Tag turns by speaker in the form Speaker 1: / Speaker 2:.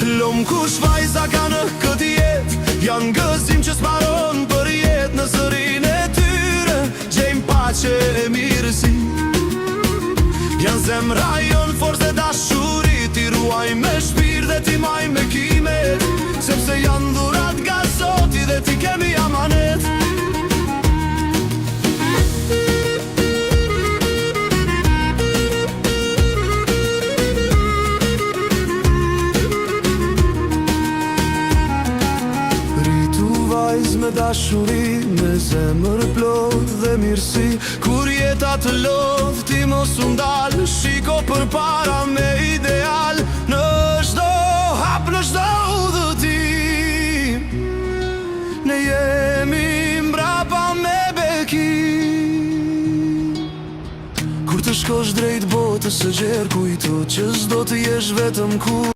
Speaker 1: Lom kush vajza ka në këtë jet, janë gëzim që s'maron për jet. Në zërin e tyre gjejmë pace e mirësi. Janë zemra, jon forës dhe dashuri, ti ruaj me shpirt dhe ti maj me kimet, sepse janë dhurat nga Zoti dhe ti kemi amanet. Me dashuri, me zemër plot dhe mirësi. Kur jeta të lodh, ti mos u ndal, shiko për para me ideal. Në çdo hap, në çdo udhëtim, ne jemi mbrapa me bekim. Kur të shkosh drejt botës së gjerë, kujto që s'do të jesh vetëm kur